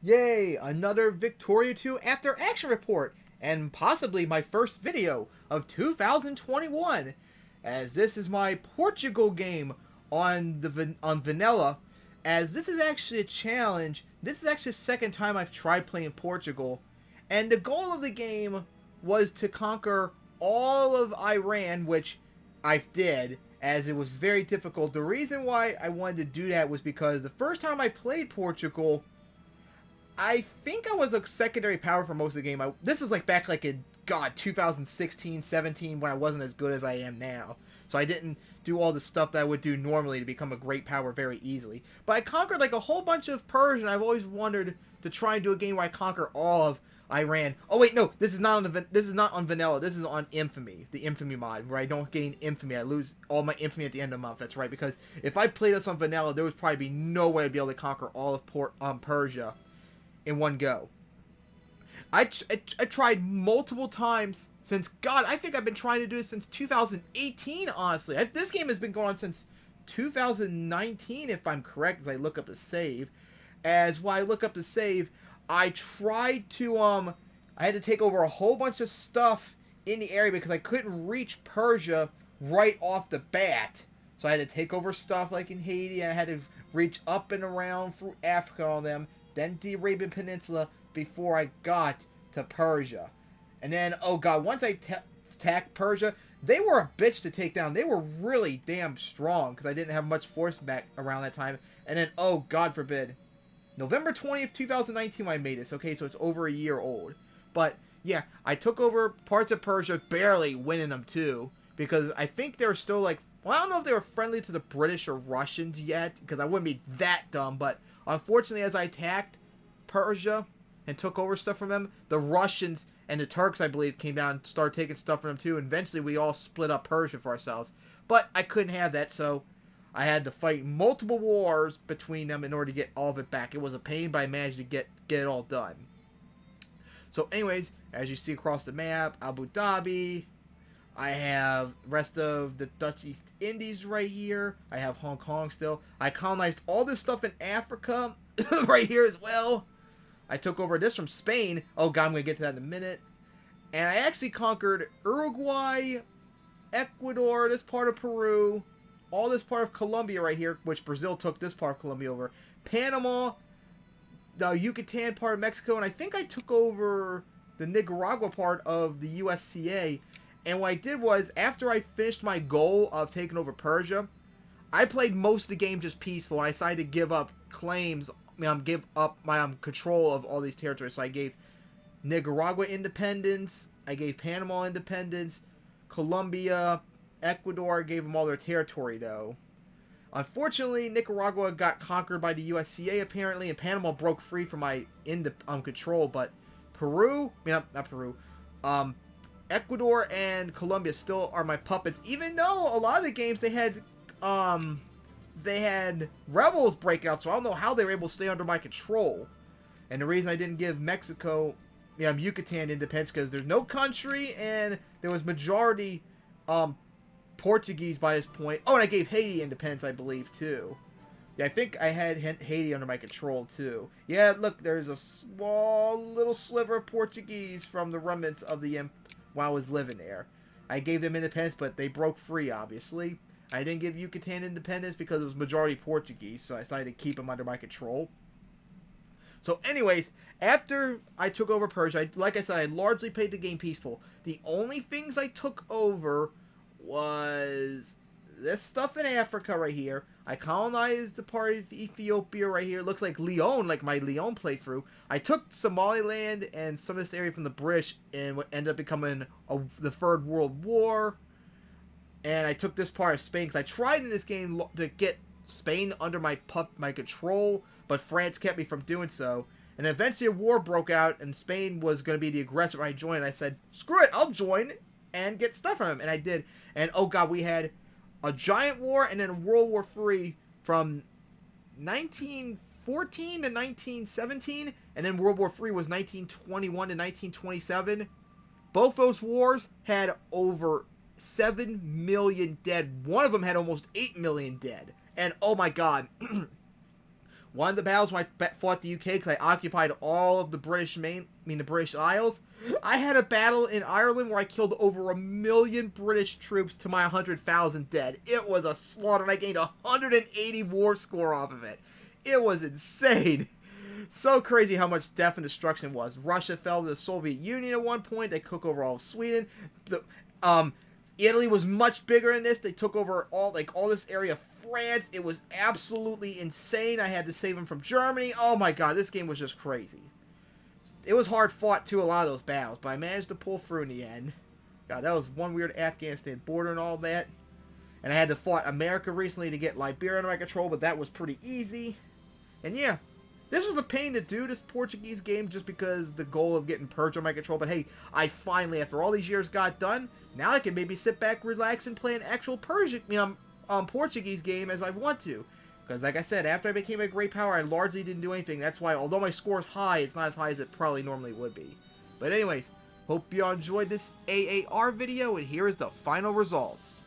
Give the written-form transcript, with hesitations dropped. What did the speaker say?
Yay! Another Victoria 2 After Action Report, and possibly my first video of 2021, as this is my Portugal game on vanilla, as this is actually a challenge. This is actually the second time I've tried playing Portugal, and the goal of the game was to conquer all of Iran, which I did, as it was very difficult. The reason why I wanted to do that was because the first time I played Portugal, I think I was a secondary power for most of the game. This is like back like in, God, 2016, 17, when I wasn't as good as I am now. So I didn't do all the stuff that I would do normally to become a great power very easily. But I conquered like a whole bunch of Persian. I've always wondered to try and do a game where I conquer all of Iran. Oh wait, no, this is not on vanilla. This is on Infamy, the Infamy mod, where I don't gain Infamy. I lose all my Infamy at the end of the month. That's right, because if I played this on vanilla, there would probably be no way I'd be able to conquer all of Persia in one go. I tried multiple times since, God, I think I've been trying to do this since 2018, honestly. This game has been going on since 2019, if I'm correct, as I look up the save. While I look up the save, I tried to, I had to take over a whole bunch of stuff in the area because I couldn't reach Persia right off the bat. So I had to take over stuff like in Haiti, and I had to reach up and around through Africa on them, then the Arabian Peninsula, before I got to Persia. And then, oh God, once I attacked Persia, they were a bitch to take down. They were really damn strong, because I didn't have much force back around that time. And then, oh God forbid, November 20th, 2019 when I made this. Okay, so it's over a year old. But, yeah, I took over parts of Persia, barely winning them too, because I think they're still like, well, I don't know if they were friendly to the British or Russians yet, because I wouldn't be that dumb, but unfortunately, as I attacked Persia and took over stuff from them, the Russians and the Turks, I believe, came down and started taking stuff from them too, and eventually we all split up Persia for ourselves. But I couldn't have that, so I had to fight multiple wars between them in order to get all of it back. It was a pain, but I managed to get it all done. So anyways, as you see across the map, Abu Dhabi, I have the rest of the Dutch East Indies right here. I have Hong Kong still. I colonized all this stuff in Africa right here as well. I took over this from Spain. Oh God, I'm going to get to that in a minute. And I actually conquered Uruguay, Ecuador, this part of Peru, all this part of Colombia right here, which Brazil took this part of Colombia over. Panama, the Yucatan part of Mexico, and I think I took over the Nicaragua part of the USCA. And what I did was, after I finished my goal of taking over Persia, I played most of the game just peaceful, and I decided to give up claims, give up my control of all these territories. So I gave Nicaragua independence, I gave Panama independence, Colombia, Ecuador, I gave them all their territory though. Unfortunately, Nicaragua got conquered by the USCA apparently, and Panama broke free from my control, but Peru, not Peru, Ecuador and Colombia still are my puppets, even though a lot of the games they had rebels break out, so I don't know how they were able to stay under my control. And the reason I didn't give Mexico, Yucatan independence, because there's no country, and there was majority Portuguese by this point. Oh, and I gave Haiti independence, I believe, too. Yeah, I think I had Haiti under my control, too. Yeah, look, there's a small little sliver of Portuguese from the remnants of the while I was living there. I gave them independence, but they broke free, obviously. I didn't give Yucatan independence because it was majority Portuguese, so I decided to keep them under my control. So anyways, after I took over Persia, like I said, I largely played the game peaceful. The only things I took over was this stuff in Africa right here. I colonized the part of Ethiopia right here. It looks like Leon, like my Leon playthrough. I took Somaliland and some of this area from the British, and what ended up becoming the Third World War. And I took this part of Spain, because I tried in this game to get Spain under my control, but France kept me from doing so. And eventually a war broke out, and Spain was going to be the aggressor. I joined, and I said, screw it, I'll join and get stuff from him. And I did. And oh God, we had a giant war, and then World War III from 1914 to 1917, and then World War III was 1921 to 1927. Both those wars had over 7 million dead. One of them had almost 8 million dead. And oh my God, One of the battles when I fought the UK, because I occupied all of the the British Isles. I had a battle in Ireland where I killed over 1 million British troops to my 100,000 dead. It was a slaughter, and I gained 180 war score off of it. It was insane. So crazy how much death and destruction was. Russia fell to the Soviet Union at one point. They took over all of Sweden. Italy was much bigger in this. They took over all this area of France. It was absolutely insane. I had to save them from Germany. Oh my god, this game was just crazy. It was hard fought too, a lot of those battles, but I managed to pull through in the end. God, that was one weird Afghanistan border and all that. And I had to fight America recently to get Liberia under my control, but that was pretty easy. And yeah, this was a pain to do, this Portuguese game, just because the goal of getting Purge on my control. But hey, I finally, after all these years, got done. Now I can maybe sit back, relax, and play an actual Portuguese game as I want to. Because like I said, after I became a great power, I largely didn't do anything. That's why, although my score is high, it's not as high as it probably normally would be. But anyways, hope you all enjoyed this AAR video, and here is the final results.